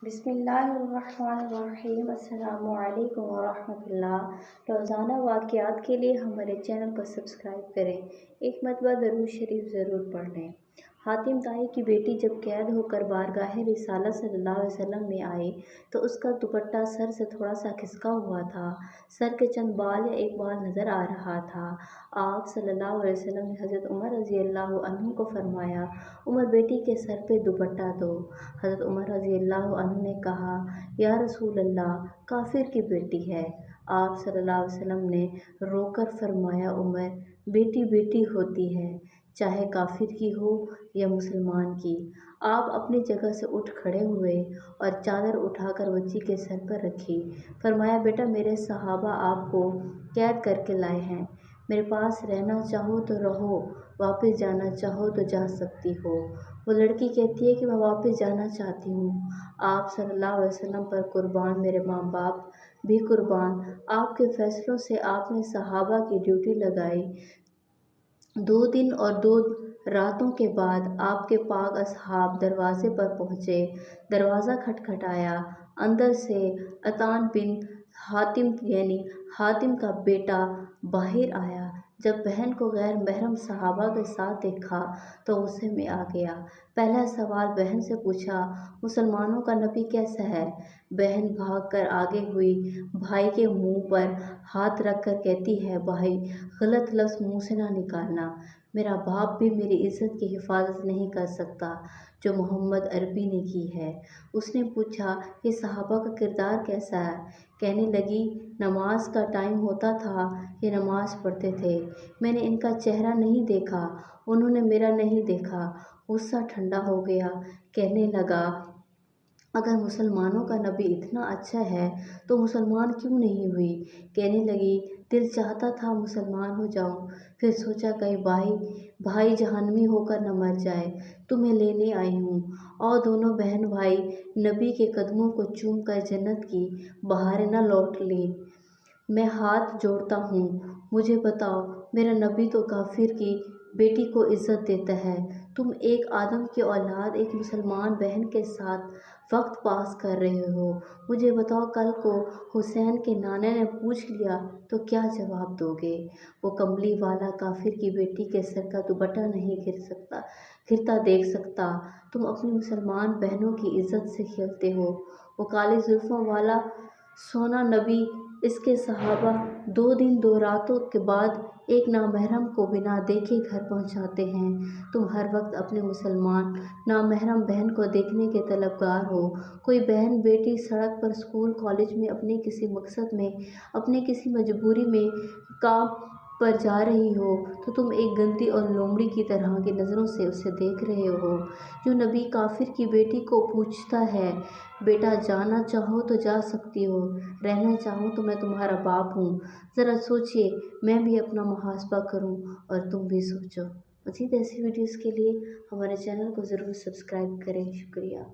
बिस्मिल्लाहिर्रहमानिर्रहीम। अस्सलामु अलैकुम वरहमतुल्लाह। रोज़ाना वाक़यात के लिए हमारे चैनल को सब्सक्राइब करें। एक मरतबा दरूद शरीफ ज़रूर पढ़ लें। हातिम ताई की बेटी जब कैद होकर बारगाह रिसालत सल्लल्लाहु अलैहि वसल्लम में आई तो उसका दुपट्टा सर से थोड़ा सा खिसका हुआ था। सर के चंद बाल या एक बाल नज़र आ रहा था। आप सल्लल्लाहु अलैहि वसल्लम ने हज़रत उमर रज़ियल्लाहु अन्हु को फरमाया, उमर बेटी के सर पे दुपट्टा दो। हज़रत उमर रज़ियल्लाहु अन्हु ने कहा, या रसूल अल्लाह, काफिर की बेटी है। आप सल्लल्लाहु अलैहि वसल्लम ने रोकर फरमाया, उमर, बेटी बेटी होती है, चाहे काफिर की हो या मुसलमान की। आप अपनी जगह से उठ खड़े हुए और चादर उठाकर बच्ची के सर पर रखी। फरमाया, बेटा, मेरे सहाबा आपको कैद करके लाए हैं। मेरे पास रहना चाहो तो रहो, वापस जाना चाहो तो जा सकती हो। वो लड़की कहती है कि मैं वापस जाना चाहती हूँ। आप सल्लल्लाहु अलैहि वसल्लम पर कुर्बान मेरे माँ बाप भी कुर्बान। आपके फैसलों से आपने सहाबा की ड्यूटी लगाई। 2 दिन और 2 रातों के बाद आपके पाक असहाब दरवाजे पर पहुँचे। दरवाज़ा खटखटाया। अंदर से अतान बिन हातिम यानी हातिम का बेटा बाहर आया। जब बहन को गैर महरम सहाबा के साथ देखा तो गुस्से में आ गया। पहला सवाल बहन से पूछा, मुसलमानों का नबी कैसा है? बहन भाग कर आगे हुई, भाई के मुंह पर हाथ रखकर कहती है, भाई, गलत लफ्ज़ मुंह से ना निकालना। मेरा बाप भी मेरी इज़्ज़त की हिफाजत नहीं कर सकता जो मोहम्मद अरबी ने की है। उसने पूछा, ये सहाबा का किरदार कैसा है? कहने लगी, नमाज का टाइम होता था, ये नमाज पढ़ते थे। मैंने इनका चेहरा नहीं देखा, उन्होंने मेरा नहीं देखा। गुस्सा ठंडा हो गया। कहने लगा, अगर मुसलमानों का नबी इतना अच्छा है तो मुसलमान क्यों नहीं हुई? कहने लगी, दिल चाहता था मुसलमान हो जाऊं, फिर सोचा कहीं भाई जहन्नमी होकर न मर जाए। तुम्हें लेने आई हूँ। और दोनों बहन भाई नबी के कदमों को चूम कर जन्नत की बहारें न लौट लें। मैं हाथ जोड़ता हूँ, मुझे बताओ, मेरा नबी तो काफिर की बेटी को इज्जत देता है। तुम एक आदम की औलाद एक मुसलमान बहन के साथ वक्त पास कर रहे हो। मुझे बताओ, कल को हुसैन के नाने ने पूछ लिया तो क्या जवाब दोगे? वो कमली वाला काफिर की बेटी के सर का दुपट्टा नहीं गिरता देख सकता। तुम अपनी मुसलमान बहनों की इज्जत से खेलते हो। वो काली जुल्फों वाला सोना नबी, इसके सहाबा 2 दिन 2 रातों के बाद एक नामहरम को बिना देखे घर पहुंचाते हैं। तुम हर वक्त अपने मुसलमान नामहरम बहन को देखने के तलबगार हो। कोई बहन बेटी सड़क पर, स्कूल कॉलेज में, अपने किसी मकसद में, अपने किसी मजबूरी में काम पर जा रही हो तो तुम एक गंदी और लोमड़ी की तरह की नज़रों से उसे देख रहे हो। जो नबी काफिर की बेटी को पूछता है, बेटा, जाना चाहो तो जा सकती हो, रहना चाहो तो मैं तुम्हारा बाप हूँ। ज़रा सोचिए, मैं भी अपना मुहासबा करूँ और तुम भी सोचो। मज़ीद ऐसी वीडियोज़ के लिए हमारे चैनल को ज़रूर सब्सक्राइब करें। शुक्रिया।